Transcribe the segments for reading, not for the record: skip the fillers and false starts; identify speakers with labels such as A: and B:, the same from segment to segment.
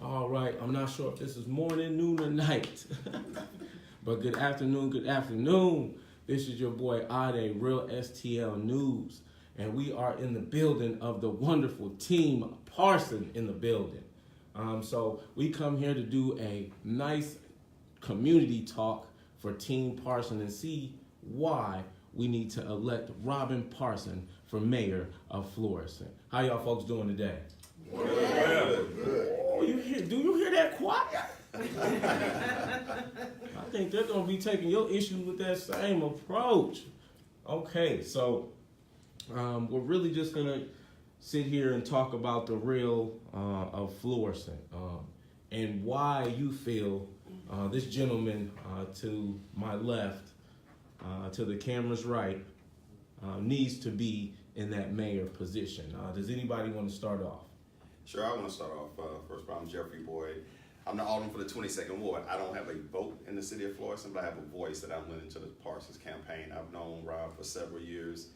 A: All right, I'm not sure if this is morning, noon, or night. But good afternoon, good afternoon. This is your boy Ade, Real STL News. And we are in the building of the wonderful team Parson in the building. So we come here to do a nice community talk for Team Parson and see why we need to elect Robin Parson for mayor of Florissant. How y'all folks doing today?
B: Good.
A: Oh, do you hear that choir? I think they're going to be taking your issues with that same approach. Okay, so we're really just going to sit here and talk about the real of Florissant and why you feel this gentleman to my left, to the camera's right, needs to be in that mayor position. Does anybody want to start off?
B: Sure, I want to start off. First of all, I'm Jeffrey Boyd. I'm the alderman for the 22nd Ward. I don't have a vote in the city of Florissant, but I have a voice that I'm lending to the Parsons campaign. I've known Rob for several years.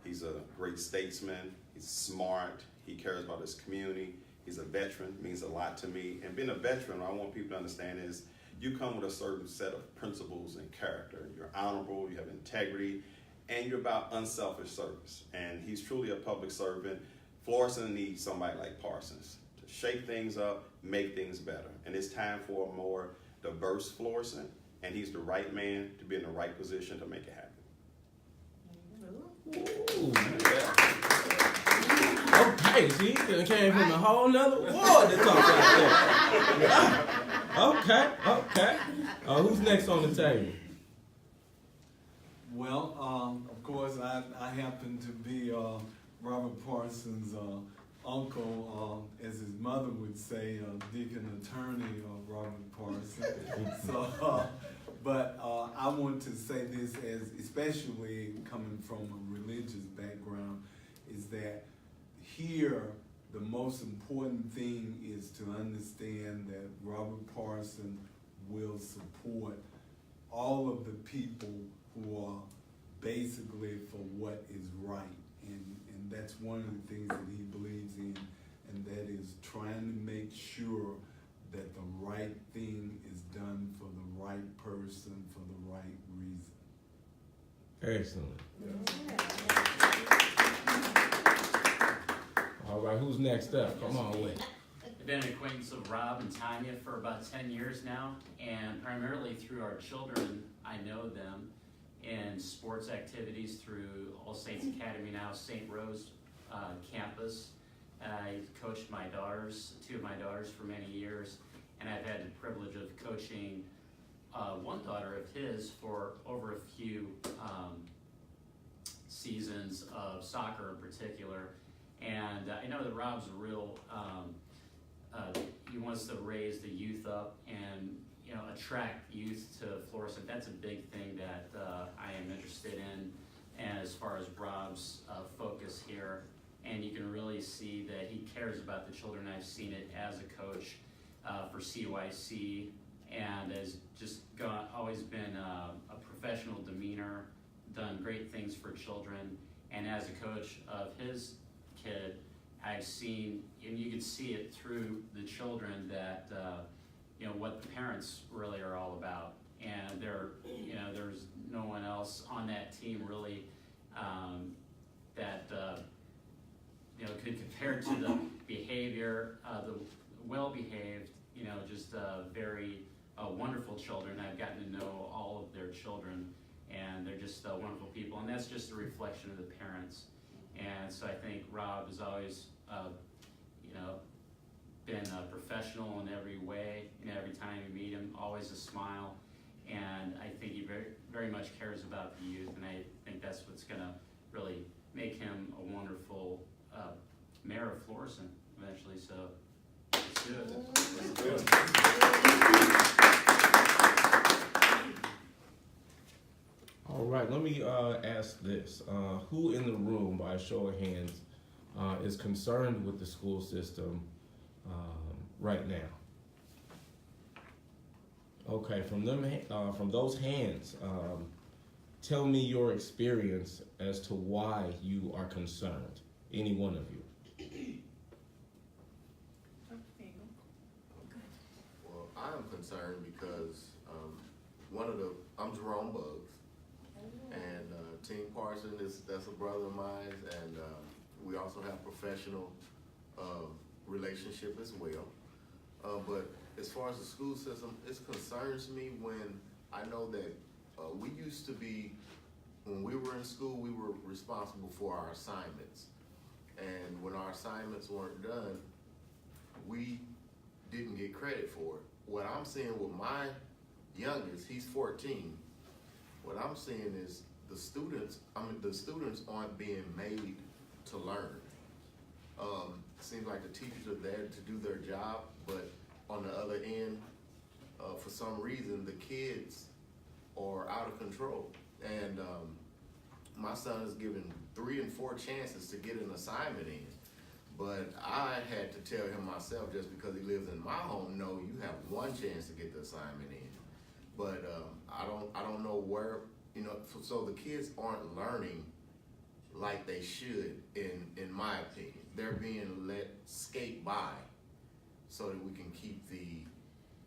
B: He's a great statesman. He's smart. He cares about his community. He's a veteran, means a lot to me. And being a veteran, what I want people to understand is you come with a certain set of principles and character. You're honorable, you have integrity, and you're about unselfish service. And he's truly a public servant. Florissant needs somebody like Parsons to shake things up, make things better. And it's time for a more diverse Florissant, and he's the right man to be in the right position to make it happen.
A: Ooh, yeah. Okay, see, it came from a whole nother ward to talk about that. Okay. Who's next on the table?
C: Well, of course, I happen to be Robert Parsons' uncle, as his mother would say, Deacon Attorney Robert Parson. But I want to say this, as especially coming from a religious background, is that here the most important thing is to understand that Robert Parson will support all of the people who are basically for what is right. And that's one of the things that he believes in, and that is trying to make sure that the right thing is done for the right person for the right reason.
A: Excellent. All right, who's next up? Come on, wait.
D: I've been an acquaintance of Rob and Tanya for about 10 years now, and primarily through our children, I know them in sports activities through All Saints Academy, now St. Rose campus. I coached my daughters, two of my daughters, for many years, and I've had the privilege of coaching one daughter of his for over a few seasons of soccer in particular. And I know that Rob's a real, he wants to raise the youth up and attract youth to Florissant. That's a big thing that I am interested in, and as far as Rob's focus here. And you can really see that he cares about the children. I've seen it as a coach for CYC, and has just always been a professional demeanor, done great things for children. And as a coach of his kid, I've seen, and you can see it through the children, that what the parents really are all about. And there's no one else on that team really that could compare to the behavior, the well-behaved, just very wonderful children. I've gotten to know all of their children, and they're just wonderful people, and that's just a reflection of the parents. And so I think Rob has always, been professional in every way. Every time you meet him, always a smile. And I think he very, very much cares about the youth, and I think that's what's going to really make him a wonderful mayor of Florissant eventually. So let's do it.
A: All right, let me ask this. Who in the room, by a show of hands, is concerned with the school system right now? Okay, from those hands, tell me your experience as to why you are concerned. Any one of you.
E: concerned because I'm Jerome Buggs, and Team Parson that's a brother of mine, and we also have professional relationship as well. But as far as the school system, it concerns me when I know that we used to be, when we were in school, we were responsible for our assignments. And when our assignments weren't done, we didn't get credit for it. What I'm seeing with my youngest, he's 14, what I'm seeing is the students aren't being made to learn. Seems like the teachers are there to do their job, but on the other end, for some reason, the kids are out of control. And my son is given 3 and 4 chances to get an assignment in. But I had to tell him myself, just because he lives in my home, no, you have 1 chance to get the assignment in. But I don't know where, so the kids aren't learning like they should, in my opinion. They're being let skate by so that we can keep the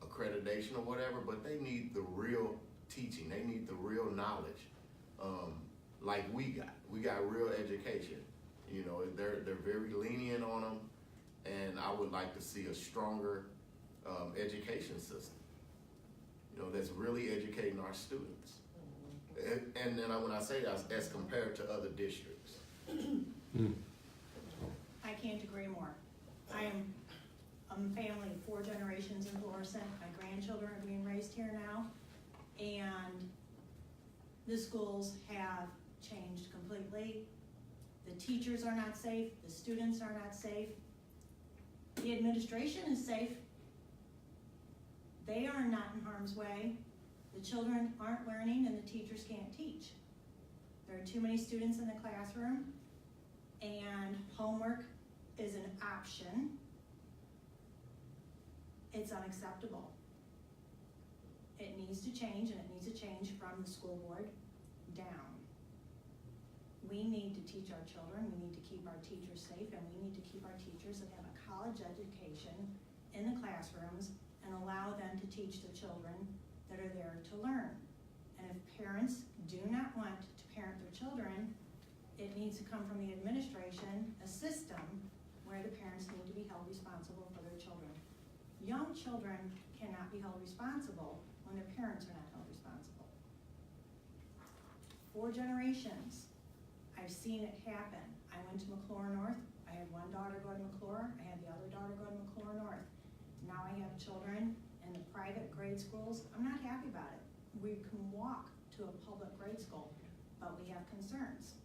E: accreditation or whatever, but they need the real teaching. They need the real knowledge, like we got. We got real education. They're very lenient on them, and I would like to see a stronger education system, that's really educating our students. And then when I say that, as compared to other districts.
F: I can't agree more. I'm a family of 4 generations in Florissant. My grandchildren are being raised here now, and the schools have changed completely. The teachers are not safe, the students are not safe, the administration is safe. They are not in harm's way. The children aren't learning and the teachers can't teach. There are too many students in the classroom, and homework is an option. It's unacceptable. It needs to change, and it needs to change from the school board down. We need to teach our children, we need to keep our teachers safe, and we need to keep our teachers that have a college education in the classrooms and allow them to teach the children that are there to learn. And if parents do not want to parent their children, it needs to come from the administration, a system where the parents need to be held responsible for their children. Young children cannot be held responsible when their parents are not held responsible. 4 generations, I've seen it happen. I went to McClure North. I had one daughter go to McClure. I had the other daughter go to McClure North. Now I have children in the private grade schools. I'm not happy about it. We can walk to a public grade school, but we have concerns.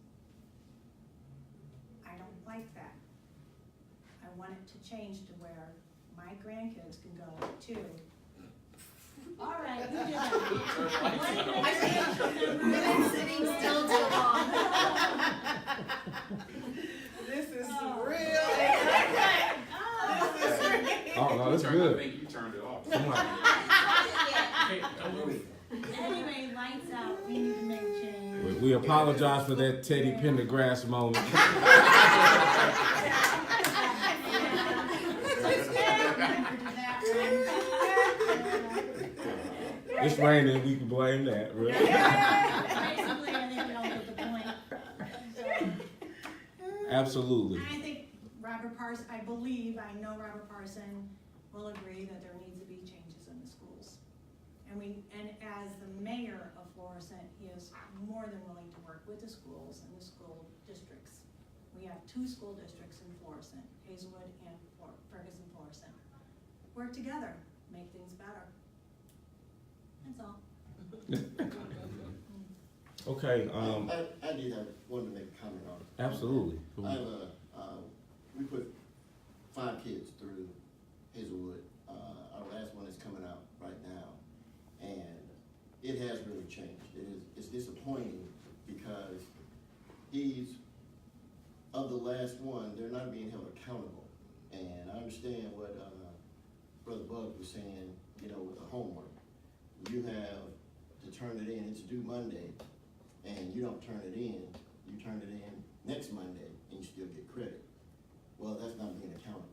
F: I don't like that. I want it to change to where my grandkids can go to. All right, you did that.
G: We've been sitting still too long.
H: This is
F: Oh.
H: real.
A: Oh, no, that's
B: I
A: good.
B: think you turned it off.
A: Come on.
F: Anyway, lights out. We need to make change.
A: We apologize for that Teddy Pendergrass moment. It's raining, we can blame that, really.
F: Basically, I think we all get the point.
A: Absolutely.
F: I think Robert Parson, I know Robert Parson will agree that there needs to be changes in the schools. And as the mayor of Florissant, he is more than willing to work with the schools and the school districts. We have 2 school districts in Florissant, Hazelwood and Ferguson Florissant. Work together, make things better. That's all.
A: Okay,
I: I did have, wanted to make a comment on it.
A: absolutely.
I: I have we put 5 kids through Hazelwood. Our last one is coming out right now, and it has really changed. It's disappointing because of the last one, they're not being held accountable. And I understand what Brother Bug was saying, with the homework. You have to turn it in, it's due Monday, and you don't turn it in, you turn it in next Monday, and you still get credit. Well, that's not being accountable.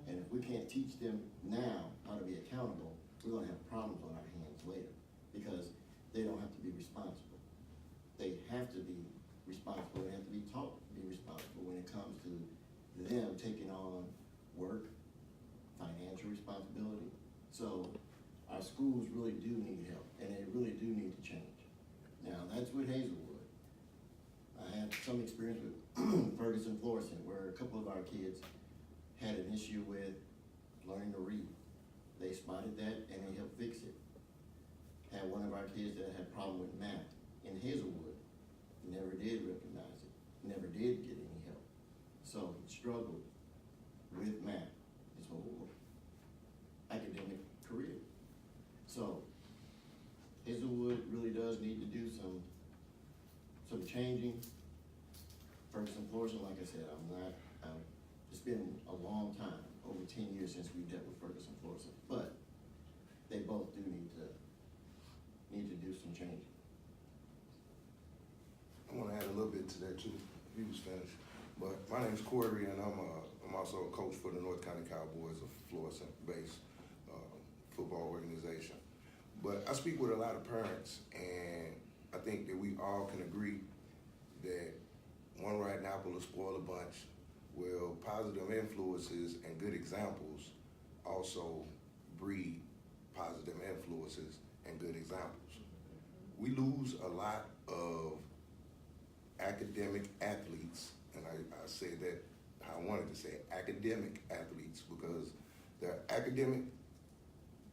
I: And if we can't teach them now how to be accountable, we're gonna have problems on our hands later, because they don't have to be responsible. They have to be responsible, they have to be taught to be responsible when it comes to them taking on work, financial responsibility. So our schools really do need help, and they really do need to change. Now, that's with Hazelwood. I had some experience with Ferguson, Florissant, where a couple of our kids had an issue with learning to read. They spotted that and they helped fix it. Had one of our kids that had a problem with math in Hazelwood, never did recognize it, never did get any help. So he struggled with math his whole academic career. So Hazelwood really does need to do some changing. Ferguson, Florissant, like I said, it's been a long time, over 10 years since we dealt with Ferguson, Florissant, but they both do need to do some changing.
H: I want to add a little bit to that too. He was finished. But my name's Corey, and I'm also a coach for the North County Cowboys, a Florissant-based football organization. But I speak with a lot of parents, and I think that we all can agree that one rotten apple will spoil a bunch. Well, positive influences and good examples also breed positive influences and good examples. We lose a lot of academic athletes, and I say that how I wanted to say it, academic athletes, because they're academic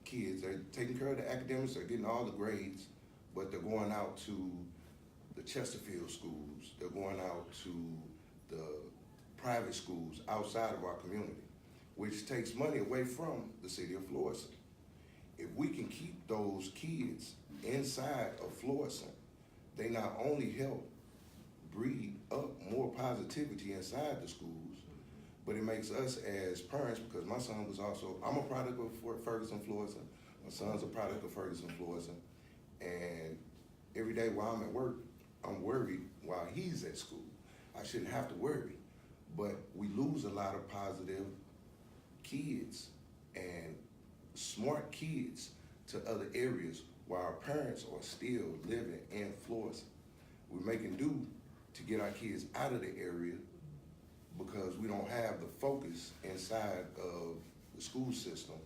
H: kids, they're taking care of the academics, they're getting all the grades, but they're going out to the Chesterfield schools, they're going out to the private schools outside of our community, which takes money away from the city of Florissant. If we can keep those kids inside of Florissant, they not only help breed up more positivity inside the schools, but it makes us as parents, because my son was also, I'm a product of Ferguson, Florissant, my son's a product of Ferguson, Florissant, and every day while I'm at work, I'm worried while he's at school. I shouldn't have to worry, but we lose a lot of positive kids and smart kids to other areas while our parents are still living in Florissant. We're making do to get our kids out of the area because we don't have the focus inside of the school system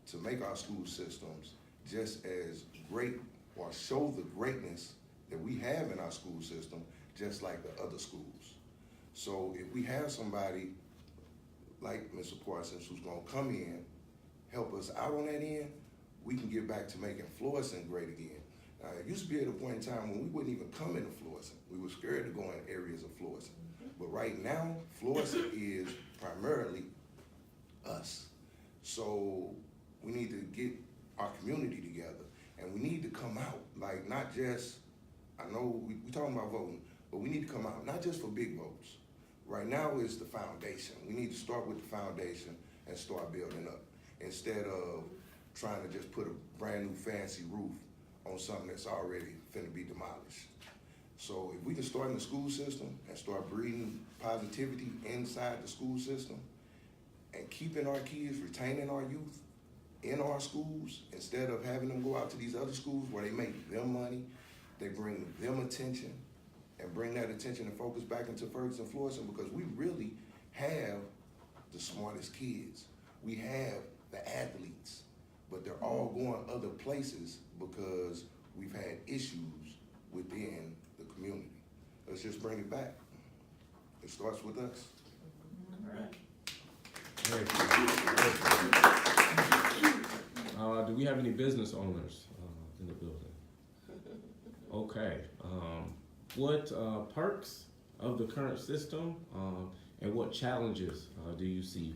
H: to make our school systems just as great or show the greatness that we have in our school system, just like the other schools. So if we have somebody like Mr. Parson who's gonna come in, help us out on that end, we can get back to making Florissant great again. It used to be at a point in time when we wouldn't even come into Florissant. We were scared to go in areas of Florissant. But right now, Florissant is primarily us. So we need to get our community together, and we need to come out, like not just, I know we talking about voting, but we need to come out, not just for big votes. Right now is the foundation. We need to start with the foundation and start building up, instead of trying to just put a brand new fancy roof on something that's already finna be demolished. So if we can start in the school system and start breeding positivity inside the school system and keeping our kids, retaining our youth in our schools, instead of having them go out to these other schools where they make them money, they bring them attention and bring that attention and focus back into Ferguson, Florissant, because we really have the smartest kids. We have the athletes, but they're all going other places because we've had issues within the community. Let's just bring it back. It starts with us.
A: All right. Do we have any business owners in the building? Okay. What perks of the current system and what challenges do you see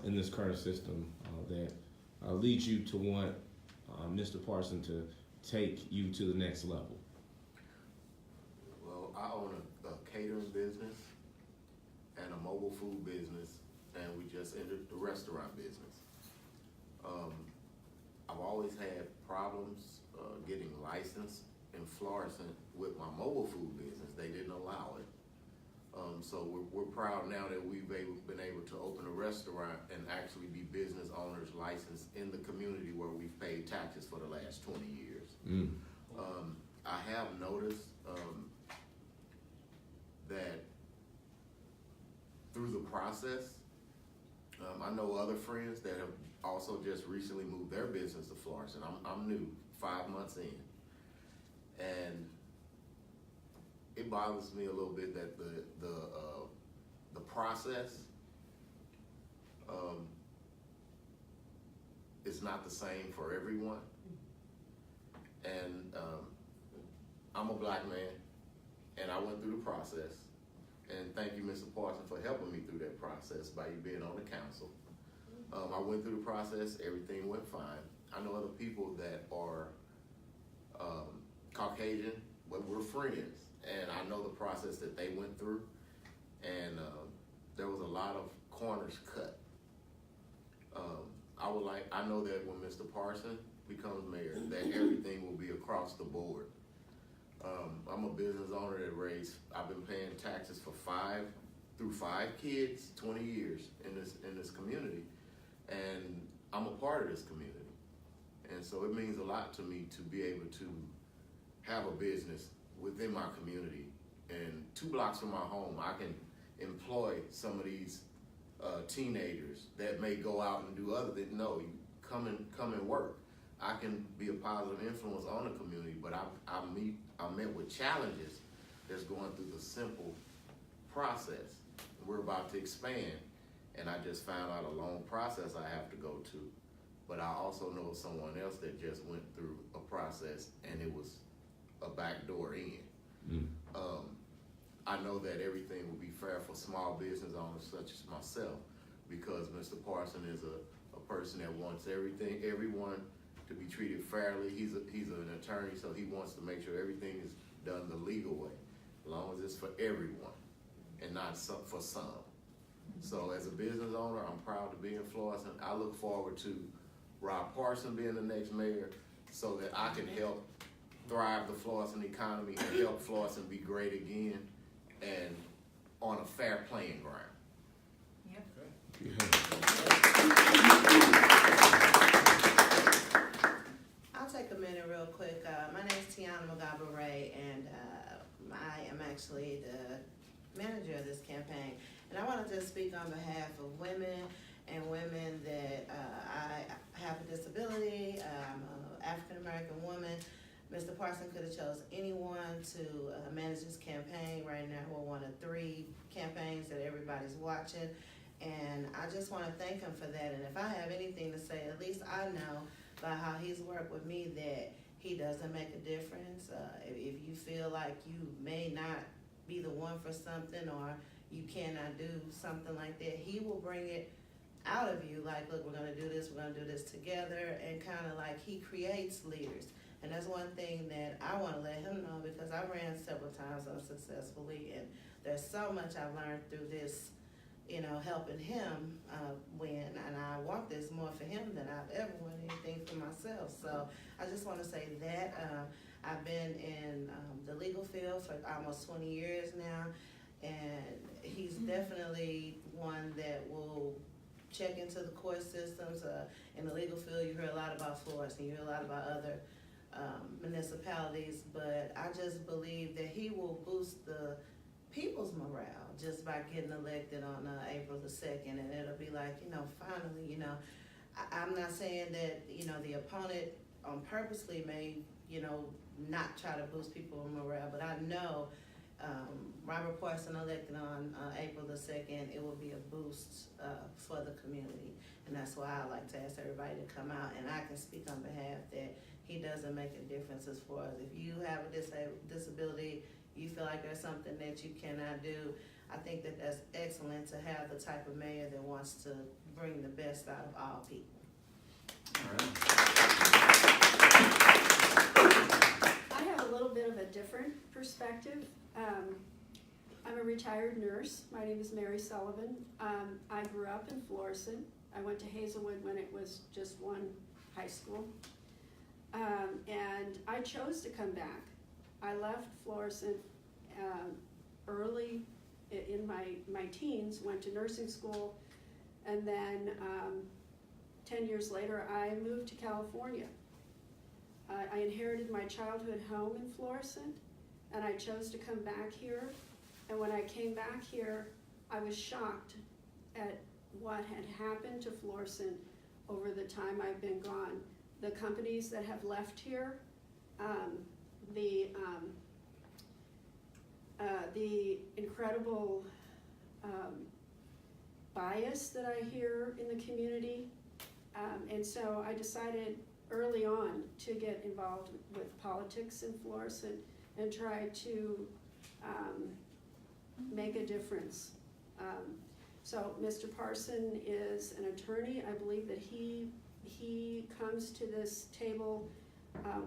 A: in this current system that leads you to want Mr. Parson to take you to the next level?
E: Well, I own a catering business and a mobile food business, and we just entered the restaurant business. I've always had problems getting licensed in Florissant with my mobile food business. They didn't allow it. So we're proud now that we've been able to open a restaurant and actually be business owners licensed in the community where we've paid taxes for the last 20 years. I have noticed that through the process, I know other friends that have also just recently moved their business to Florissant. I'm new, 5 months in, and it bothers me a little bit that the process is not the same for everyone. And I'm a black man, and I went through the process. And thank you, Mr. Parson, for helping me through that process by you being on the council. I went through the process, everything went fine. I know other people that are Caucasian, but we're friends. And I know the process that they went through. And there was a lot of corners cut. I know that when Mr. Parson becomes mayor, that everything will be across the board. I'm a business owner that I've been paying taxes for 5 kids, 20 years in this community, and I'm a part of this community. And so it means a lot to me to be able to have a business within my community. And 2 blocks from my home, I can employ some of these teenagers that may go out and do other than, no, you come and work. I can be a positive influence on the community, but I'm met with challenges that's going through the simple process. We're about to expand, and I just found out a long process I have to go to. But I also know someone else that just went through a process, and it was a backdoor in. I know that everything will be fair for small business owners such as myself, because Mr. Parson is a person that wants everyone to be treated fairly. He's an attorney, so he wants to make sure everything is done the legal way, as long as it's for everyone and not for some. So as a business owner, I'm proud to be in Florissant. I look forward to Rob Parson being the next mayor so that I can help thrive the Florissant economy and help Florissant be great again and on a fair playing ground.
J: I'll take a minute real quick. My name is Tiana Mugabe-Ray, and I am actually the manager of this campaign. And I wanted to speak on behalf of women and women that I have a disability. I'm an African-American woman. Mr. Parson could have chose anyone to manage this campaign. Right now, we're one of 3 campaigns that everybody's watching. And I just want to thank him for that. And if I have anything to say, at least I know by how he's worked with me that he doesn't make a difference. If you feel like you may not be the one for something or you cannot do something like that, he will bring it out of you. Like, look, we're going to do this together, and kind of like he creates leaders. And that's one thing that I want to let him know, because I ran several times unsuccessfully, and there's so much I've learned through this, helping him win. And I want this more for him than I've ever wanted anything for myself. So I just want to say that I've been in the legal field for almost 20 years now, and he's definitely one that will check into the court systems. In the legal field, you hear a lot about Florissant, you hear a lot about other municipalities, but I just believe that he will boost the people's morale just by getting elected on April the 2nd, and it'll be like, finally, I'm not saying that, the opponent purposely may, not try to boost people's morale, but I know Robert Parson elected on April the 2nd, it will be a boost for the community. And that's why I like to ask everybody to come out, and I can speak on behalf that he doesn't make a difference as far as if you have a disability, you feel like there's something that you cannot do. I think that that's excellent to have the type of mayor that wants to bring the best out of all people.
A: All right.
G: I have a little bit of a different perspective. I'm a retired nurse. My name is Mary Sullivan. I grew up in Florissant. I went to Hazelwood when it was just one high school. And I chose to come back. I left Florissant early in my teens, went to nursing school, and then 10 years later, I moved to California. I inherited my childhood home in Florissant, and I chose to come back here. And when I came back here, I was shocked at what had happened to Florissant over the time I've been gone. The companies that have left here, the incredible bias that I hear in the community. And so I decided early on to get involved with politics in Florissant and try to make a difference. So Mr. Parson is an attorney. I believe that he comes to this table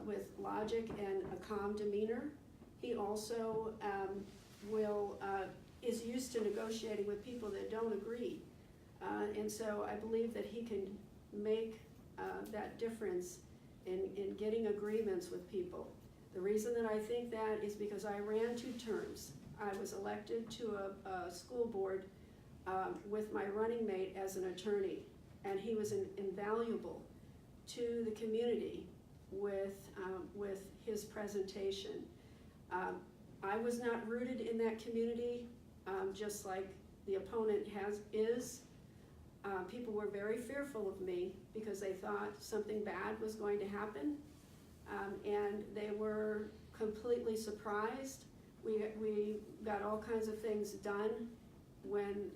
G: with logic and a calm demeanor. He also is used to negotiating with people that don't agree. And so I believe that he can make that difference in getting agreements with people. The reason that I think that is because I ran 2 terms. I was elected to a school board with my running mate as an attorney, and he was invaluable to the community with his presentation. I was not rooted in that community, just like the opponent is. People were very fearful of me because they thought something bad was going to happen, and they were completely surprised. We got all kinds of things done when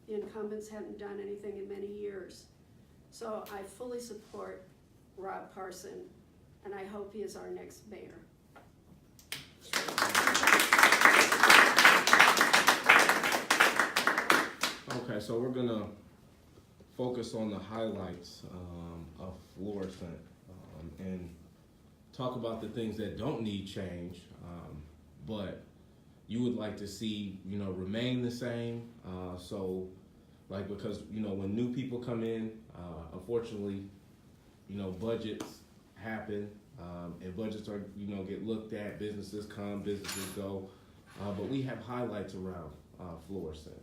G: the incumbents hadn't done anything in many years. So I fully support Rob Parson, and I hope he is our next mayor.
A: Okay, so we're gonna focus on the highlights of Florissant and talk about the things that don't need change, but you would like to see, remain the same. So, because, when new people come in, unfortunately, budgets happen, and budgets are, get looked at, businesses come, businesses go, but we have highlights around Florissant.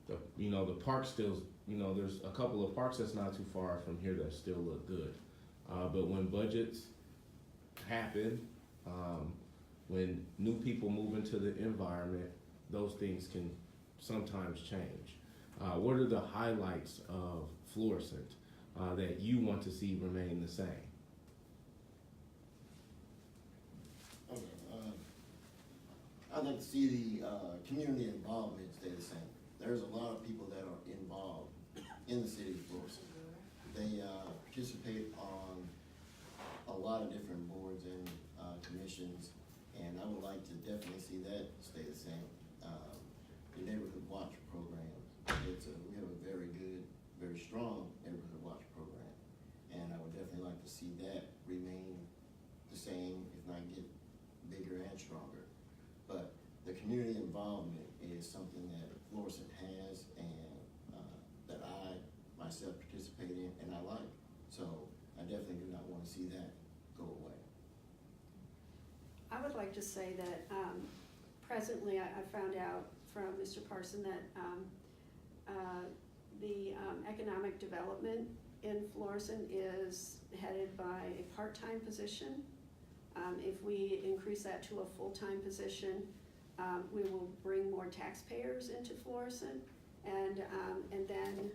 A: The park still, there's a couple of parks that's not too far from here that still look good. But when budgets happen, when new people move into the environment, those things can sometimes change. What are the highlights of Florissant that you want to see remain the same?
I: Okay, I'd like to see the community involvement stay the same. There's a lot of people that are involved in the city of Florissant. They participate on a lot of different boards and commissions, and I would like to definitely see that stay the same. The neighborhood watch program, we have a very good, very strong neighborhood watch program, and I would definitely like to see that remain the same, if not get bigger and stronger. But the community involvement is something that Florissant has, and that I myself participate in and I like. So I definitely do not want to see that go away.
G: I would like to say that presently I found out from Mr. Parson that the economic development in Florissant is headed by a part-time position. If we increase that to a full-time position, we will bring more taxpayers into Florissant, and then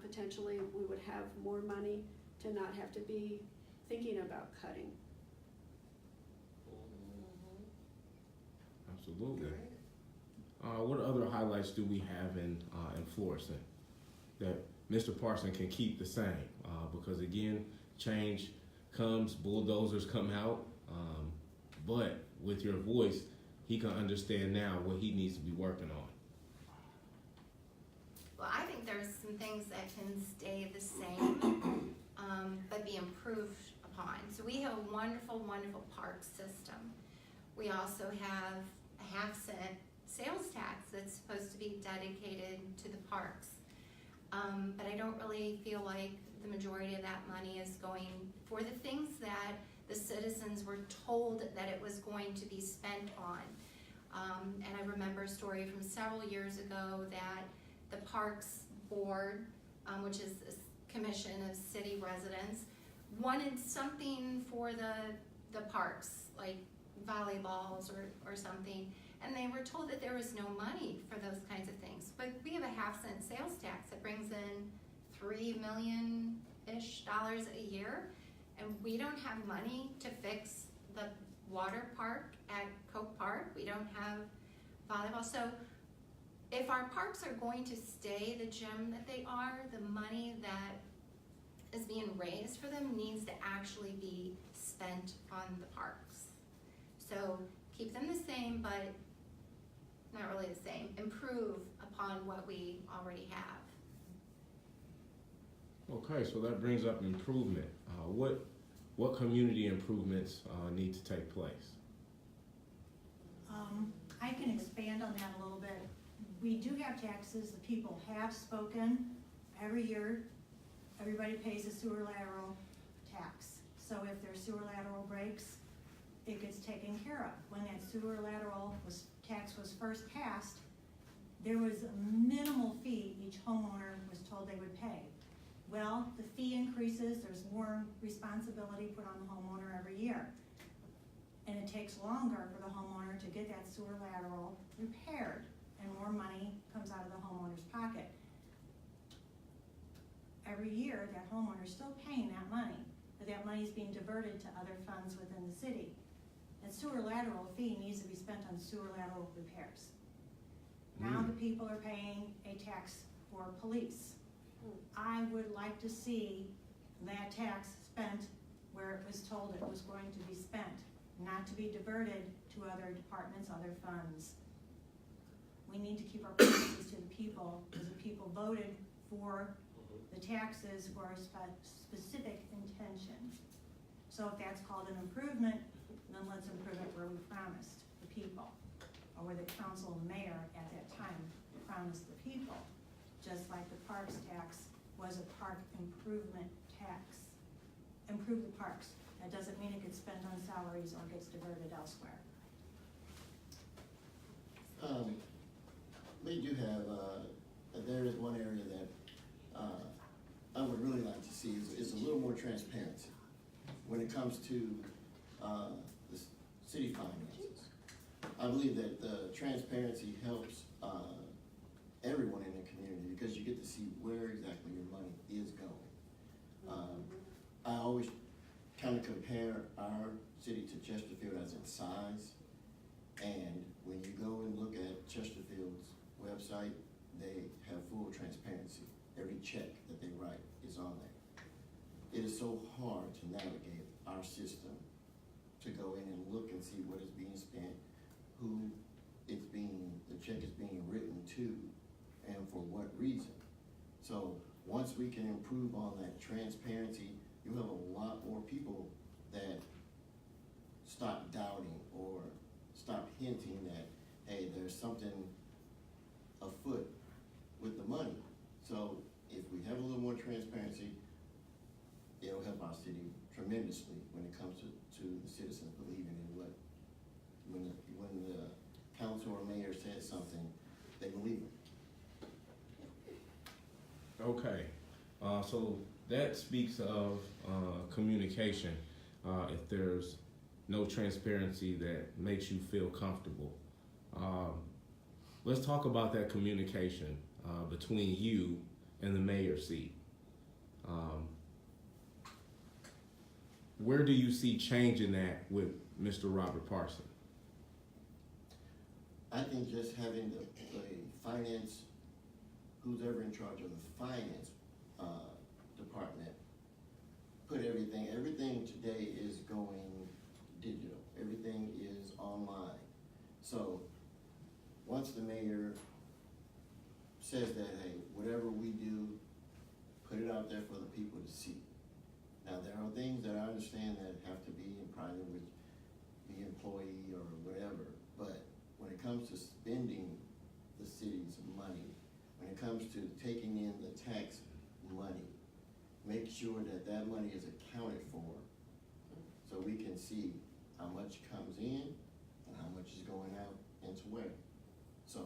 G: potentially we would have more money to not have to be thinking about cutting.
A: Absolutely. What other highlights do we have in Florissant that Mr. Parson can keep the same? Because again, change comes, bulldozers come out, but with your voice, he can understand now what he needs to be working on.
K: Well, I think there's some things that can stay the same, but be improved upon. So we have a wonderful, wonderful park system. We also have a half-cent sales tax that's supposed to be dedicated to the parks. But I don't really feel like the majority of that money is going for the things that the citizens were told that it was going to be spent on. And I remember a story from several years ago that the Parks Board, which is a commission of city residents, wanted something for the parks, like volleyballs or something, and they were told that there was no money for those kinds of things. But we have a 50-cent sales tax that brings in $3 million-ish a year, and we don't have money to fix the water park at Coke Park. We don't have volleyball. So if our parks are going to stay the gem that they are, the money that is being raised for them needs to actually be spent on the parks. So keep them the same, but not really the same. Improve upon what we already have.
A: Okay, so that brings up improvement. What community improvements need to take place?
F: I can expand on that a little bit. We do have taxes. The people have spoken. Every year, everybody pays a sewer lateral tax. So if their sewer lateral breaks, it gets taken care of. When that sewer lateral tax was first passed, there was a minimal fee each homeowner was told they would pay. Well, the fee increases, there's more responsibility put on the homeowner every year. And it takes longer for the homeowner to get that sewer lateral repaired, and more money comes out of the homeowner's pocket. Every year, that homeowner's still paying that money, but that money is being diverted to other funds within the city. That sewer lateral fee needs to be spent on sewer lateral repairs. Now the people are paying a tax for police. I would like to see that tax spent where it was told it was going to be spent, not to be diverted to other departments, other funds. We need to keep our promises to the people, because the people voted for the taxes for a specific intention. So if that's called an improvement, then let's improve it where we promised the people, or where the council and mayor at that time promised the people. Just like the parks tax was a park improvement tax. Improve the parks. That doesn't mean it gets spent on salaries or gets diverted elsewhere.
I: We do have, there is one area that I would really like to see is a little more transparency when it comes to the city finances. I believe that the transparency helps everyone in the community, because you get to see where exactly your money is going. I always kind of compare our city to Chesterfield as in size, and when you go and look at Chesterfield's website, they have full transparency. Every check that they write is on there. It is so hard to navigate our system, to go in and look and see what is being spent, who the check is being written to, and for what reason. So once we can improve on that transparency, you have a lot more people that stop doubting or stop hinting that, hey, there's something afoot with the money. So if we have a little more transparency, it'll help our city tremendously when it comes to the citizens believing in what, when the council or mayor says something, they believe it.
A: Okay, so that speaks of communication. If there's no transparency that makes you feel comfortable, let's talk about that communication between you and the mayor's seat. Where do you see change in that with Mr. Robert Parson?
I: I think just having the finance, who's ever in charge of the finance department, put everything today is going digital. Everything is online. So once the mayor says that, hey, whatever we do, put it out there for the people to see. Now, there are things that I understand that have to be in private with the employee or whatever, but when it comes to spending the city's money, when it comes to taking in the tax money, make sure that that money is accounted for so we can see how much comes in and how much is going out, and and to where. So,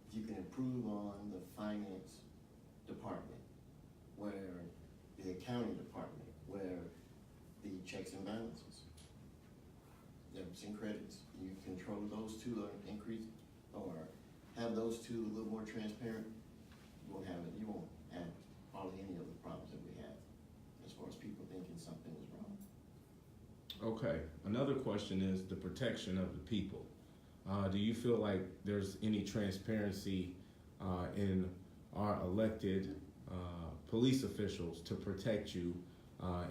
I: if you can improve on the finance department, where the accounting department, where the checks and balances, debits and credits, you control those two or increase, or have those two a little more transparent, you won't have hardly any of the problems that we have as far as people thinking something is wrong.
A: Okay, another question is the protection of the people. Do you feel like there's any transparency in our elected police officials to protect you?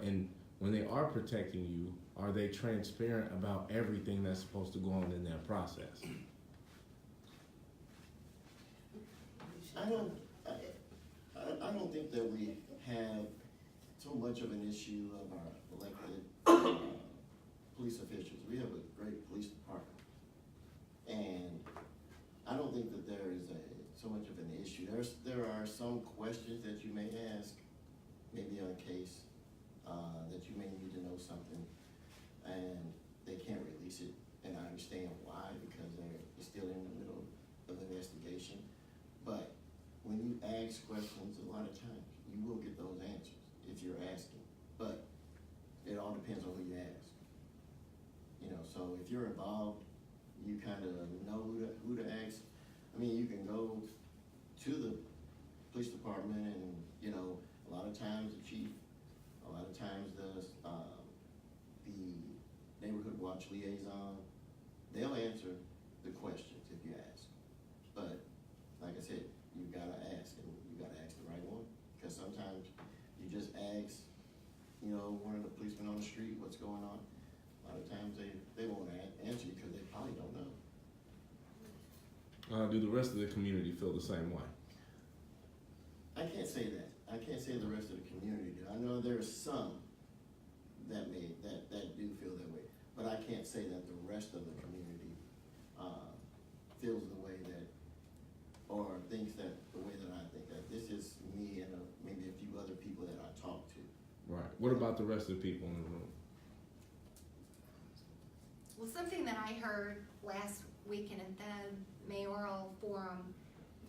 A: And when they are protecting you, are they transparent about everything that's supposed to go on in that process?
I: I don't think that we have so much of an issue of our elected police officials. We have a great police department. And I don't think that there is so much of an issue. There are some questions that you may ask, maybe on a case, that you may need to know something, and they can't release it. And I understand why, because they're still in the middle of the investigation. But when you ask questions, a lot of times, you will get those answers if you're asking. But it all depends on who you ask. You know, so if you're involved, you kind of know who to ask. I mean, you can go to the police department and, you know, a lot of times the chief, a lot of times the neighborhood watch liaison, they'll answer the questions if you ask. But like I said, you gotta ask, and you gotta ask the right one. Because sometimes you just ask, you know, one of the policemen on the street what's going on. A lot of times they won't answer you because they probably don't know.
A: Do the rest of the community feel the same way?
I: I can't say that. I can't say the rest of the community do. I know there's some that do feel that way, but I can't say that the rest of the community feels the way that, or thinks that the way that I think. That this is me and maybe a few other people that I talk to.
A: Right. What about the rest of the people in the room?
K: Well, something that I heard last weekend at the mayoral forum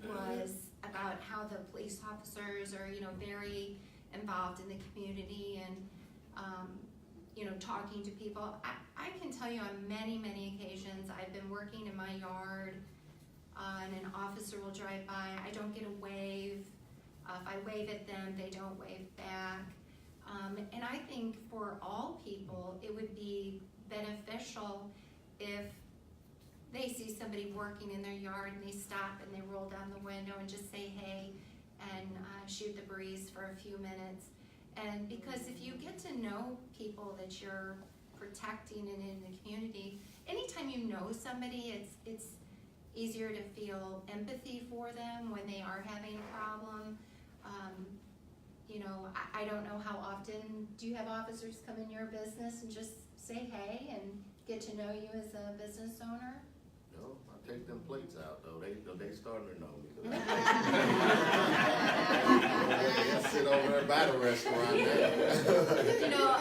K: was about how the police officers are, you know, very involved in the community and, you know, talking to people. I can tell you on many, many occasions, I've been working in my yard and an officer will drive by. I don't get a wave. If I wave at them, they don't wave back. And I think for all people, it would be beneficial if they see somebody working in their yard and they stop and they roll down the window and just say hey and shoot the breeze for a few minutes. And because if you get to know people that you're protecting and in the community, anytime you know somebody, it's easier to feel empathy for them when they are having a problem. You know, I don't know how often do you have officers come in your business and just say hey and get to know you as a business owner?
E: No, I take them plates out though. They starting to know me. They sit over there by the restaurant.
K: You know,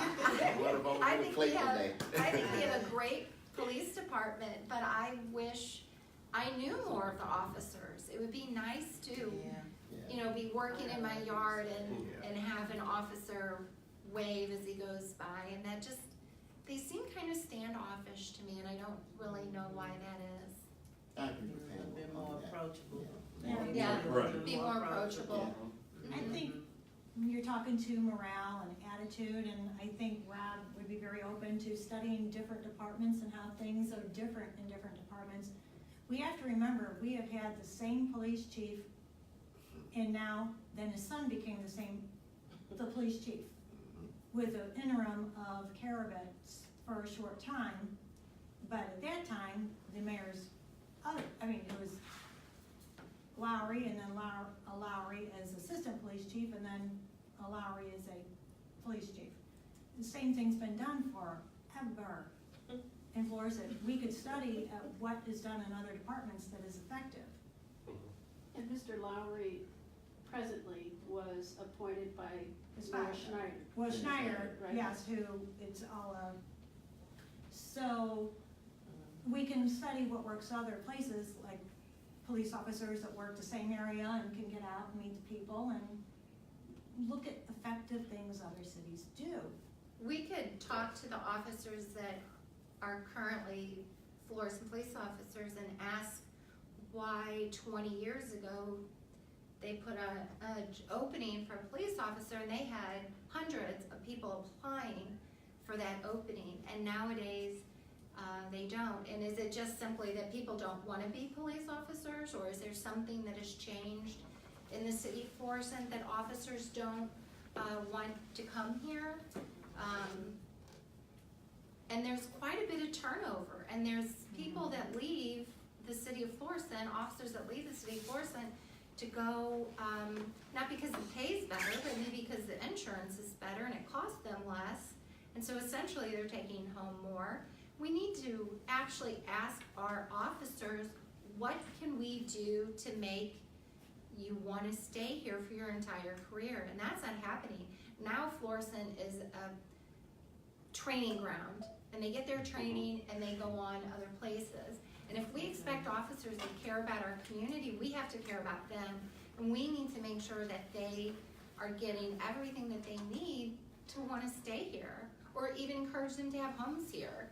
K: I think we
E: plate
K: have
E: today?
K: I think we have a great police department, but I wish I knew more of the officers. It would be nice to, you know, be working in my yard and have an officer wave as he goes by, and that just, they seem kind of standoffish to me, and I don't really know why that is.
I: I can
J: A bit more approachable.
K: Yeah,
A: Right.
K: be more approachable.
F: I think you're talking to morale and attitude, and I think Rob would be very open to studying different departments and how things are different in different departments. We have to remember, we have had the same police chief, and now, then his son became the police chief, with an interim of Karavitz for a short time. But at that time, the mayor's it was Lowry, and then Lowry as assistant police chief, and then Lowry as a police chief. The same thing's been done forever in Florissant. We could study what is done in other departments that is effective.
L: And Mr. Lowry presently was appointed by Mayor Schneider.
F: Well, Schneider,
L: Right.
F: yes, who it's all of. So we can study what works other places, like police officers that work the same area and can get out and meet the people and look at effective things other cities do.
K: We could talk to the officers that are currently Florissant police officers and ask why 20 years ago they put a opening for a police officer and they had hundreds of people applying for that opening, and nowadays they don't. And is it just simply that people don't want to be police officers, or is there something that has changed in the city of Florissant that officers don't want to come here? And there's quite a bit of turnover, and there's people that leave the city of Florissant, officers that leave the city of Florissant to go, not because the pay's better, but maybe because the insurance is better and it costs them less. And so essentially they're taking home more. We need to actually ask our officers, what can we do to make you want to stay here for your entire career? And that's not happening. Now Florissant is a training ground, and they get their training and they go on other places. And if we expect officers to care about our community, we have to care about them. And we need to make sure that they are getting everything that they need to want to stay here, or even encourage them to have homes here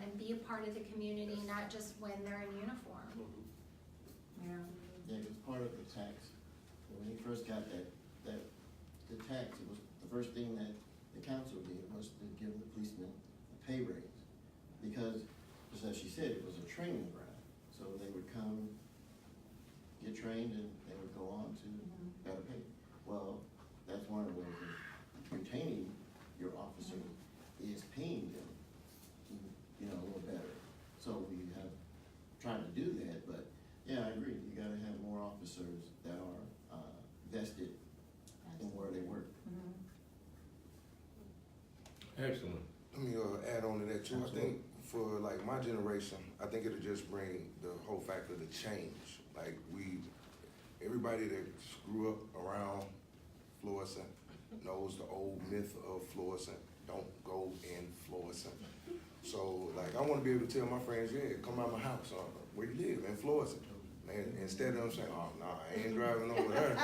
K: and be a part of the community, not just when they're in uniform.
F: Yeah.
I: Yeah, it was part of the tax. When he first got the tax, it was the first thing that the council did was to give the policemen a pay raise. Because, just as she said, it was a training ground. So they would come, get trained, and they would go on to better pay. Well, that's one of the ways of retaining your officer is paying them, a little better. So we have tried to do that, but yeah, I agree. You gotta have more officers that are vested in where they work.
A: Excellent.
H: Let me add on to that too. I think for like my generation, I think it'll just bring the whole factor to change. Like everybody that grew up around Florissant knows the old myth of Florissant. Don't go in Florissant. So like I want to be able to tell my friends, yeah, come out my house. Where you live? In Florissant. And instead of them saying, oh, nah, I ain't driving over there.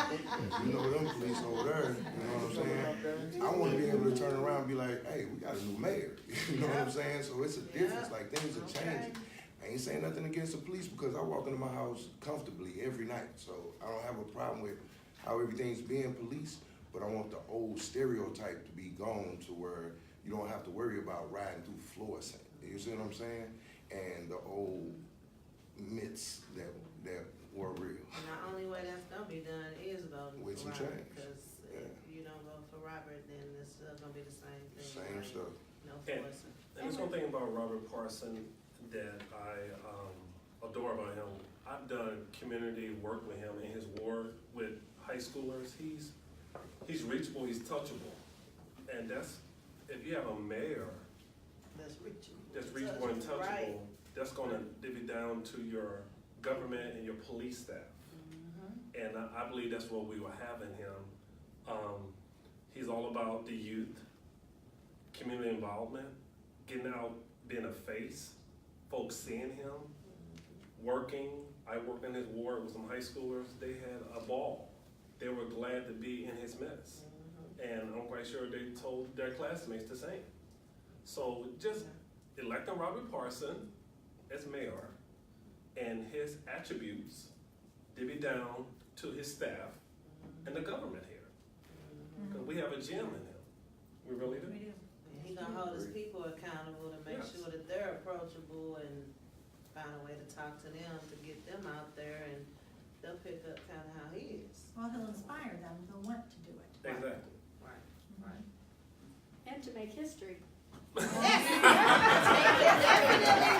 H: You know them police over there. You know what I'm saying? I want to be able to turn around and be like, hey, we got a new mayor. You know what I'm saying? So it's a difference. Like things are changing. I ain't saying nothing against the police because I walk into my house comfortably every night. So I don't have a problem with how everything's being policed, but I want the old stereotype to be gone to where you don't have to worry about riding through Florissant. You see what I'm saying? And the old myths that were real.
J: And the only way that's gonna be done is voting
H: With some
J: for Robert,
H: change.
J: because if you don't vote for Robert, then it's still gonna be the same thing.
H: Same
J: right?
H: stuff.
J: No
M: And-
J: forcing.
M: And there's one thing about Robert Parson that I adore about him. I've done community work with him in his ward with high schoolers. He's reachable, he's touchable. And that's, if you have a mayor
J: That's reachable.
M: that's reachable and touchable,
J: Right.
M: that's gonna divvy down to your government and your police staff. And I believe that's what we will have in him. He's all about the youth, community involvement, getting out, being a face, folks seeing him, working. I worked in his ward with some high schoolers. They had a ball. They were glad to be in his midst. And I'm quite sure they told their classmates the same. So just electing Robert Parson as mayor and his attributes divvy down to his staff and the government here. Because we have a gem in him. We really do.
F: We do.
J: And he gonna hold his people accountable to make
M: Yes.
J: sure that they're approachable and find a way to talk to them to get them out there, and they'll pick up kinda how he is.
F: Well, he'll inspire them, they'll want to do it.
M: Exactly.
J: Right, right.
L: And to make history.
J: Definitely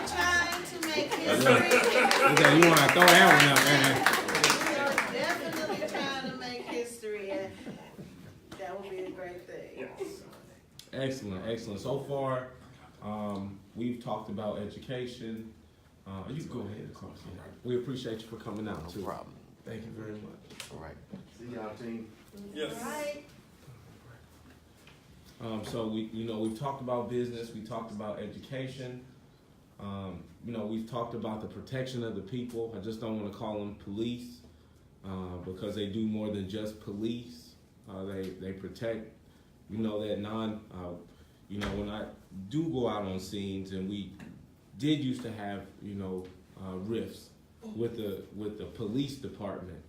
J: trying to make history.
A: Okay, you want to throw that one up, man?
J: We are definitely trying to make history, and that would be a great thing.
M: Yes.
A: Excellent, excellent. So far, we've talked about education. You can go ahead and close it. We appreciate you for coming out too.
I: No problem.
A: Thank you very much.
I: All right. See y'all, team.
M: Yes.
J: Right.
A: So we've talked about business, we talked about education. You know, we've talked about the protection of the people. I just don't want to call them police because they do more than just police. They protect, you know, that you know, when I do go out on scenes, and we did used to have, you know, rifts with the police department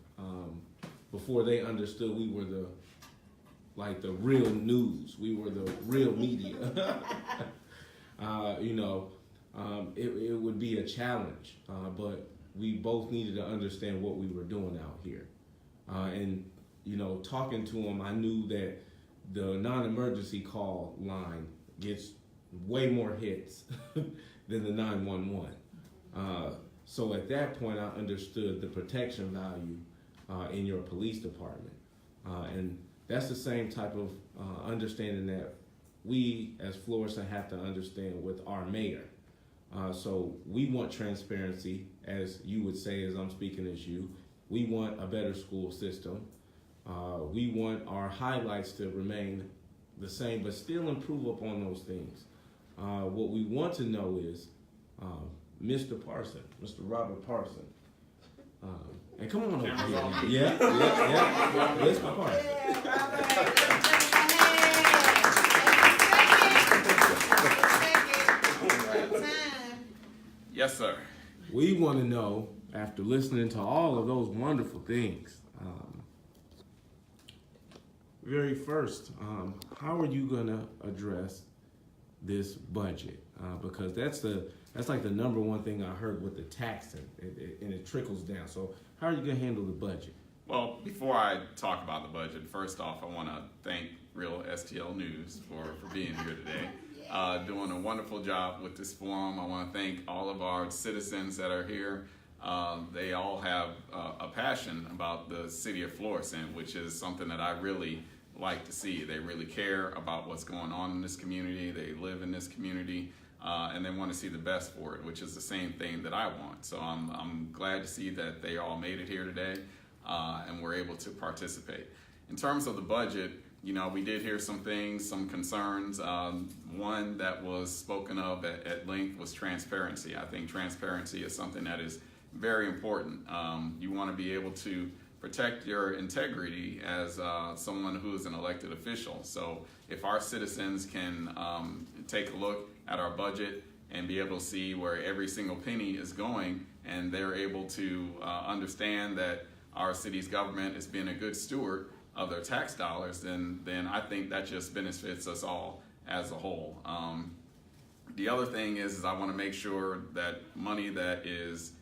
A: before they understood we were the real news. We were the real media. You know, it would be a challenge, but we both needed to understand what we were doing out here. And, you know, talking to them, I knew that the non-emergency call line gets way more hits than the 911. So at that point, I understood the protection value in your police department. And that's the same type of understanding that we as Florissant have to understand with our mayor. So we want transparency, as you would say, as I'm speaking as you. We want a better school system. We want our highlights to remain the same, but still improve upon those things. What we want to know is Mr. Parson, Mr. Robert Parson. And come on over here. Yeah. That's my part.
N: Yes, sir.
A: We want to know, after listening to all of those wonderful things, very first, how are you going to address this budget? Because that's like the number one thing I heard with the taxing, and it trickles down. So how are you going to handle the budget?
N: Well, before I talk about the budget, first off, I want to thank Real STL News for being here today. Doing a wonderful job with this forum. I want to thank all of our citizens that are here. They all have a passion about the city of Florissant, which is something that I really like to see. They really care about what's going on in this community. They live in this community, and they want to see the best for it, which is the same thing that I want. So I'm glad to see that they all made it here today, and were able to participate. In terms of the budget, you know, we did hear some things, some concerns. One that was spoken of at length was transparency. I think transparency is something that is very important. You want to be able to protect your integrity as someone who is an elected official. So if our citizens can take a look at our budget and be able to see where every single penny is going, and they're able to understand that our city's government is being a good steward of their tax dollars, then I think that just benefits us all as a whole. The other thing is I want to make sure that money that is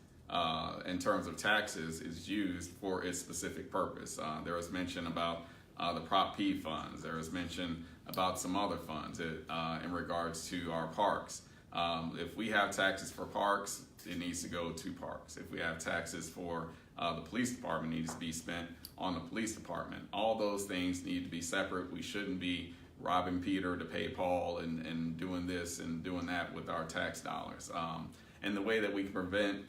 N: in terms of taxes is used for its specific purpose. There was mention about the Prop P funds. There was mention about some other funds in regards to our parks. If we have taxes for parks, it needs to go to parks. If we have taxes for the police department, it needs to be spent on the police department. All those things need to be separate. We shouldn't be robbing Peter to pay Paul and doing this and doing that with our tax dollars. And the way that we can prevent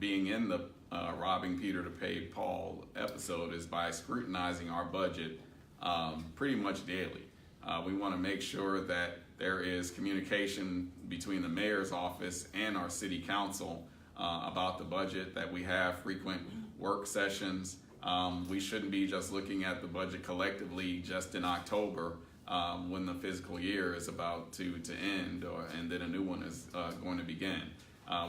N: being in the robbing Peter to pay Paul episode is by scrutinizing our budget pretty much daily. We want to make sure that there is communication between the mayor's office and our city council about the budget, that we have frequent work sessions. We shouldn't be just looking at the budget collectively just in October when the fiscal year is about to end, and then a new one is going to begin.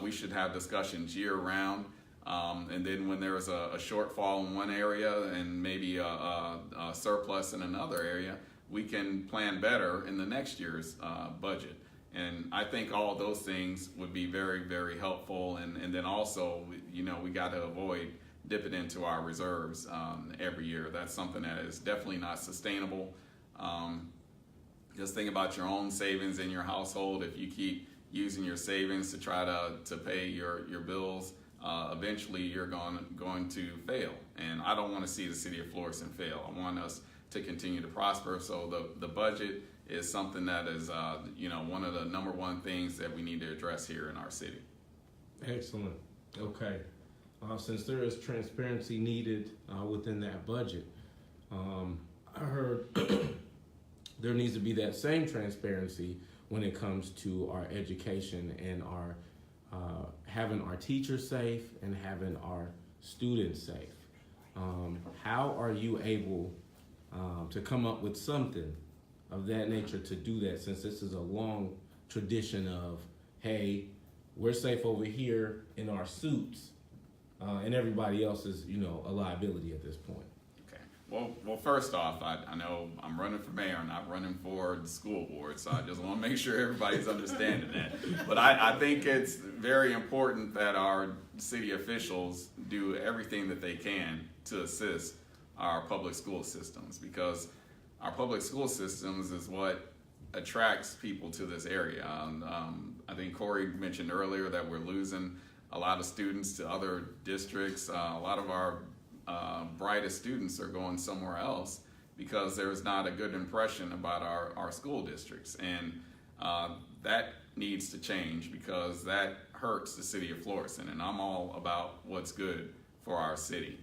N: We should have discussions year round, and then when there is a shortfall in one area and maybe a surplus in another area, we can plan better in the next year's budget. And I think all those things would be very, very helpful. And then also, you know, we got to avoid dipping into our reserves every year. That's something that is definitely not sustainable. Just think about your own savings in your household. If you keep using your savings to try to pay your bills, eventually you're going to fail. And I don't want to see the city of Florissant fail. I want us to continue to prosper. So the budget is something that is one of the number one things that we need to address here in our city.
A: Excellent. Okay. Since there is transparency needed within that budget, I heard there needs to be that same transparency when it comes to our education and our having our teachers safe and having our students safe. How are you able to come up with something of that nature to do that, since this is a long tradition of, hey, we're safe over here in our suits, and everybody else is, a liability at this point?
N: Well, first off, I know I'm running for mayor, I'm not running for the school board, so I just want to make sure everybody's understanding that. But I think it's very important that our city officials do everything that they can to assist our public school systems, because our public school systems is what attracts people to this area. I think Corey mentioned earlier that we're losing a lot of students to other districts. A lot of our brightest students are going somewhere else because there's not a good impression about our school districts, and that needs to change, because that hurts the city of Florissant, and I'm all about what's good for our city.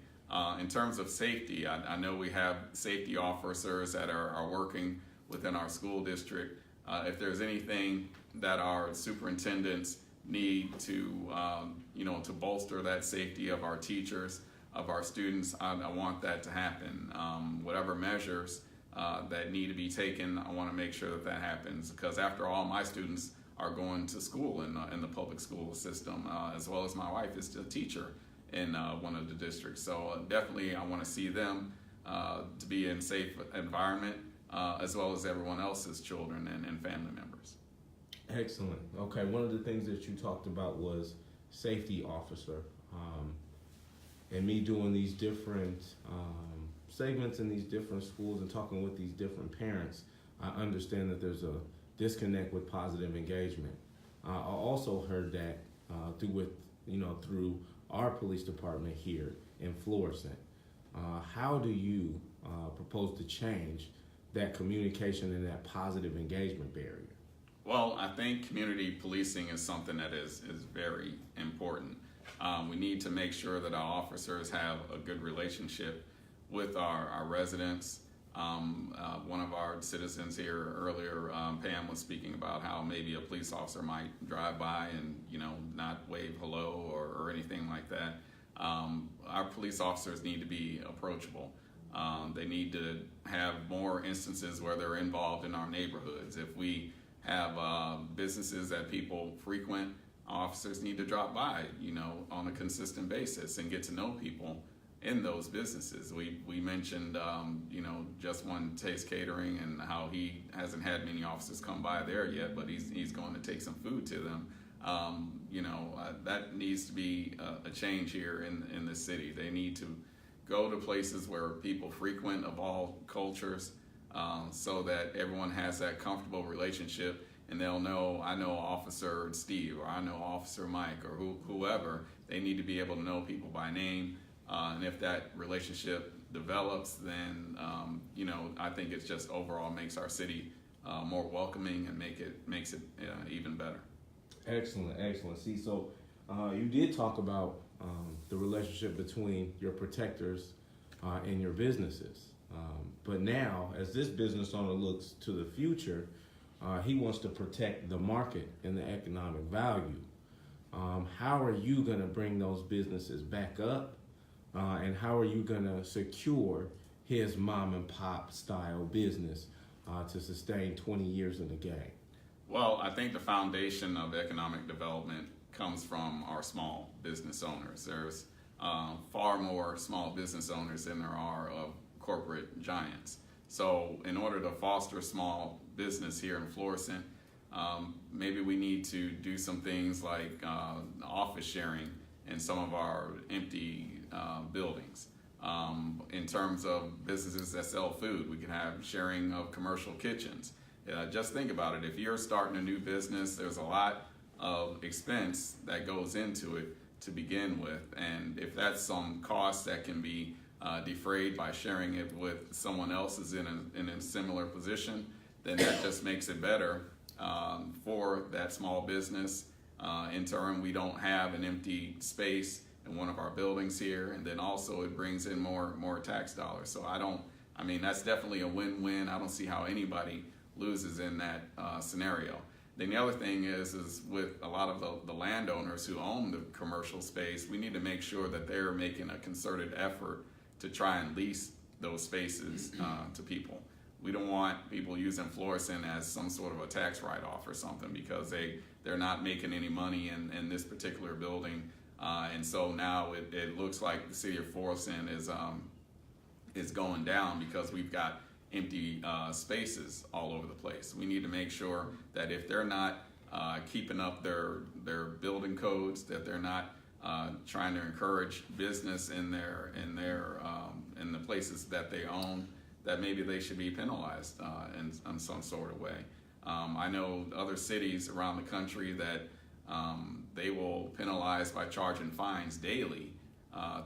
N: In terms of safety, I know we have safety officers that are working within our school district. If there's anything that our superintendents need to bolster that safety of our teachers, of our students, I want that to happen. Whatever measures that need to be taken, I want to make sure that happens, because after all, my students are going to school in the public school system, as well as my wife is a teacher in one of the districts. So definitely I want to see them to be in a safe environment, as well as everyone else's children and family members.
A: Excellent. Okay, one of the things that you talked about was safety officer. And me doing these different segments in these different schools and talking with these different parents, I understand that there's a disconnect with positive engagement. I also heard that through our police department here in Florissant. How do you propose to change that communication and that positive engagement barrier?
N: Well, I think community policing is something that is very important. We need to make sure that our officers have a good relationship with our residents. One of our citizens here earlier, Pam, was speaking about how maybe a police officer might drive by and not wave hello or anything like that. Our police officers need to be approachable. They need to have more instances where they're involved in our neighborhoods. If we have businesses that people frequent, officers need to drop by, on a consistent basis and get to know people in those businesses. We mentioned, Just One Taste Catering and how he hasn't had many officers come by there yet, but he's going to take some food to them. That needs to be a change here in the city. They need to go to places where people frequent of all cultures, so that everyone has that comfortable relationship, and they'll know, I know Officer Steve, or I know Officer Mike, or whoever. They need to be able to know people by name, and if that relationship develops, then I think it's just overall makes our city more welcoming and makes it even better.
A: Excellent. See, so you did talk about the relationship between your protectors and your businesses. But now, as this business owner looks to the future, he wants to protect the market and the economic value. How are you going to bring those businesses back up? And how are you going to secure his mom and pop style business to sustain 20 years in the game?
N: Well, I think the foundation of economic development comes from our small business owners. There's far more small business owners than there are of corporate giants. So in order to foster small business here in Florissant, maybe we need to do some things like office sharing in some of our empty buildings. In terms of businesses that sell food, we can have sharing of commercial kitchens. Just think about it. If you're starting a new business, there's a lot of expense that goes into it to begin with. And if that's some cost that can be defrayed by sharing it with someone else is in a similar position, then that just makes it better for that small business. In turn, we don't have an empty space in one of our buildings here, and then also it brings in more tax dollars. So that's definitely a win-win. I don't see how anybody loses in that scenario. then the other thing is with a lot of the landowners who own the commercial space, we need to make sure that they're making a concerted effort to try and lease those spaces to people. We don't want people using Florissant as some sort of a tax write-off or something, because they're not making any money in this particular building. And so now it looks like the city of Florissant is going down because we've got empty spaces all over the place. We need to make sure that if they're not keeping up their building codes, that they're not trying to encourage business in the places that they own, that maybe they should be penalized in some sort of way. I know other cities around the country that they will penalize by charging fines daily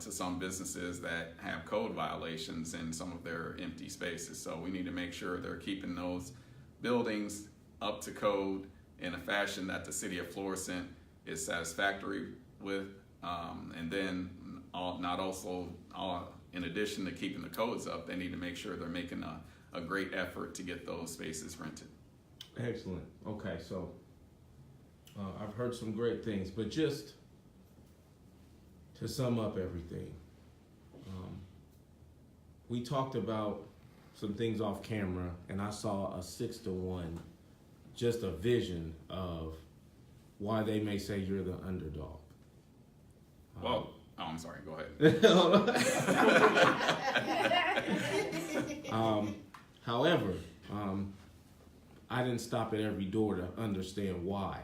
N: to some businesses that have code violations in some of their empty spaces. So we need to make sure they're keeping those buildings up to code in a fashion that the city of Florissant is satisfactory with, and then in addition to keeping the codes up, they need to make sure they're making a great effort to get those spaces rented.
A: Excellent. Okay, so I've heard some great things, but just to sum up everything, we talked about some things off camera, and I saw a 6-1, just a vision of why they may say you're the underdog.
N: Well, I'm sorry, go ahead.
A: However, I didn't stop at every door to understand why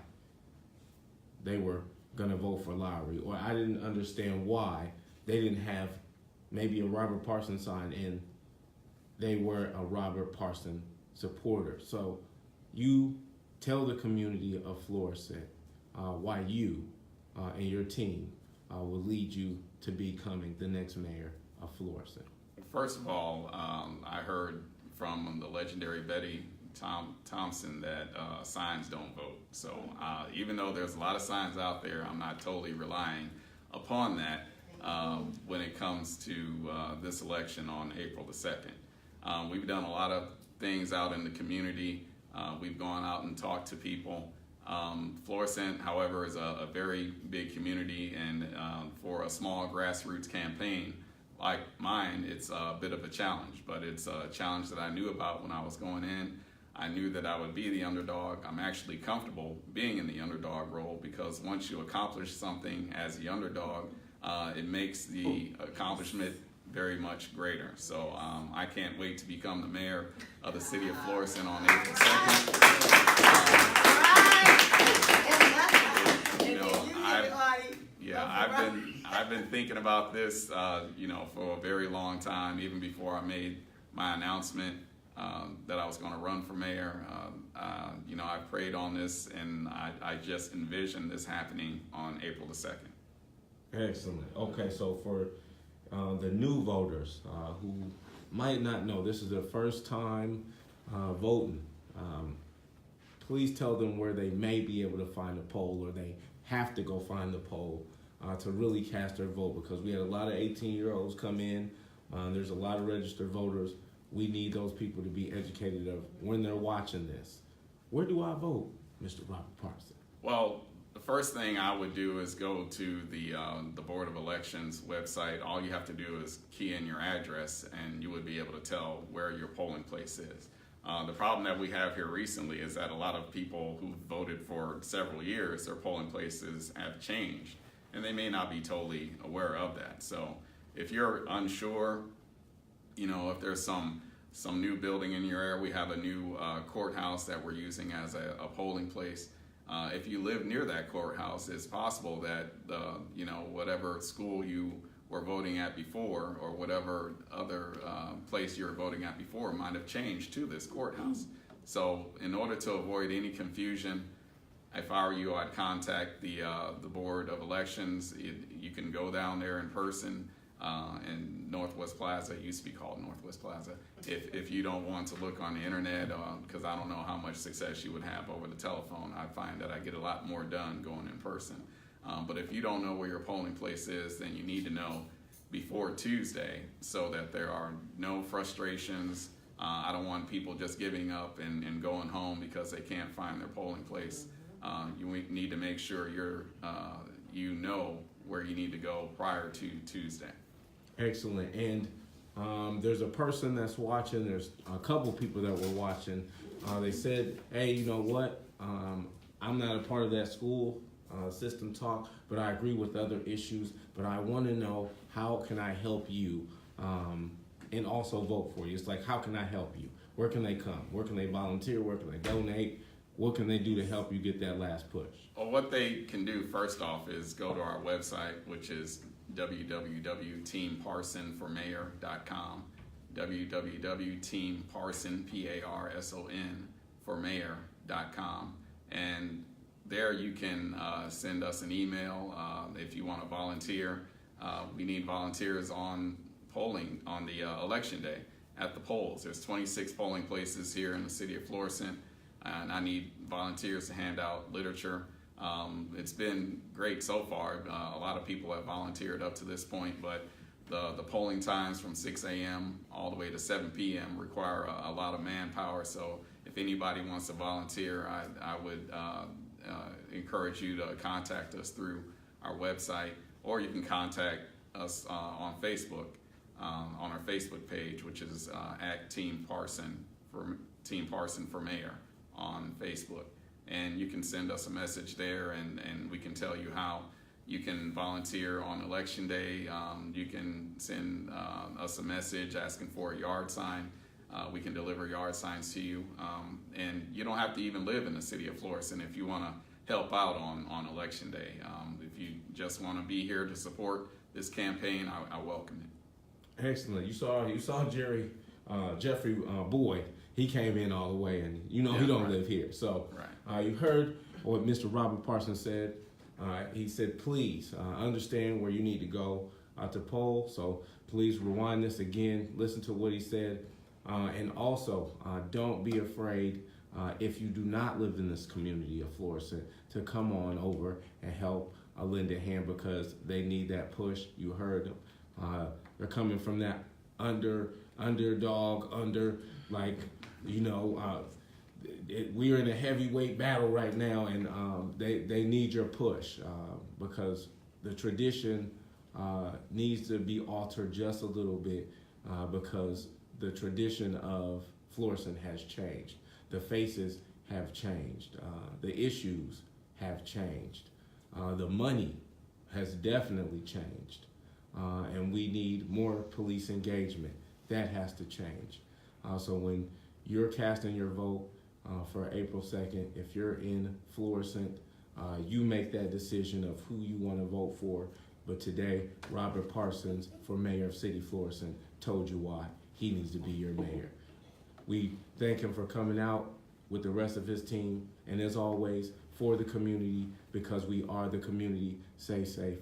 A: they were going to vote for Lowry, or I didn't understand why they didn't have maybe a Robert Parson sign and they were a Robert Parson supporter. So you tell the community of Florissant why you and your team will lead you to becoming the next mayor of Florissant.
N: First of all, I heard from the legendary Betty Thompson that signs don't vote. So even though there's a lot of signs out there, I'm not totally relying upon that when it comes to this election on April the 2nd. We've done a lot of things out in the community. We've gone out and talked to people. Florissant, however, is a very big community, and for a small grassroots campaign like mine, it's a bit of a challenge, but it's a challenge that I knew about when I was going in. I knew that I would be the underdog. I'm actually comfortable being in the underdog role, because once you accomplish something as the underdog, it makes the accomplishment very much greater. So I can't wait to become the mayor of the city of Florissant on April 2nd. I've been thinking about this, for a very long time, even before I made my announcement that I was going to run for mayor. I prayed on this, and I just envisioned this happening on April the 2nd.
A: Excellent. Okay, so for the new voters who might not know, this is their first time voting, please tell them where they may be able to find a poll, or they have to go find the poll to really cast their vote, because we had a lot of 18-year-olds come in. There's a lot of registered voters. We need those people to be educated of when they're watching this. Where do I vote, Mr. Robert Parson?
N: Well, the first thing I would do is go to the Board of Elections website. All you have to do is key in your address, and you would be able to tell where your polling place is. The problem that we have here recently is that a lot of people who voted for several years, their polling places have changed, and they may not be totally aware of that. So if you're unsure, if there's some new building in your area, we have a new courthouse that we're using as a polling place. If you live near that courthouse, it's possible that whatever school you were voting at before, or whatever other place you were voting at before, might have changed to this courthouse. So in order to avoid any confusion, if I were you, I'd contact the Board of Elections. You can go down there in person in Northwest Plaza. It used to be called Northwest Plaza. If you don't want to look on the internet, because I don't know how much success you would have over the telephone. I find that I get a lot more done going in person. But if you don't know where your polling place is, then you need to know before Tuesday, so that there are no frustrations I don't want people just giving up and going home because they can't find their polling place. You need to make sure you know where you need to go prior to Tuesday.
A: Excellent. And there's a person that's watching. There's a couple people that were watching. They said, hey, you know what? I'm not a part of that school system talk, but I agree with other issues. But I want to know, how can I help you and also vote for you? It's like, how can I help you? Where can they come? Where can they volunteer? Where can they donate? What can they do to help you get that last push?
N: Well, what they can do first off is go to our website, which is www.teamparsonformayor.com, www.teamparson.com, and there you can send us an email if you want to volunteer. We need volunteers on polling on the election day at the polls. There's 26 polling places here in the city of Florissant, and I need volunteers to hand out literature. It's been great so far. A lot of people have volunteered up to this point, but the polling times from 6 a.m. all the way to 7 p.m. require a lot of manpower. So if anybody wants to volunteer, I would encourage you to contact us through our website, or you can contact us on Facebook, on our Facebook page, which is at Team Parson for Mayor on Facebook. And you can send us a message there, and we can tell you how you can volunteer on election day. You can send us a message asking for a yard sign. We can deliver yard signs to you. And you don't have to even live in the city of Florissant if you want to help out on election day. If you just want to be here to support this campaign, I welcome it.
A: Excellent. You saw Jeffrey Boyd. He came in all the way, and he don't live here. So you heard what Mr. Robert Parson said. He said, please understand where you need to go to poll. So please rewind this again, listen to what he said, and also don't be afraid if you do not live in this community of Florissant to come on over and help lend a hand, because they need that push. You heard them. They're coming from that underdog, we're in a heavyweight battle right now, and they need your push because the tradition needs to be altered just a little bit because the tradition of Florissant has changed. The faces have changed. The issues have changed. The money has definitely changed. And we need more police engagement. That has to change. So when you're casting your vote for April 2nd, if you're in Florissant, you make that decision of who you want to vote for. But today, Robert Parsons, for mayor of City Florissant, told you why he needs to be your mayor. We thank him for coming out with the rest of his team, and as always, for the community, because we are the community. Stay safe.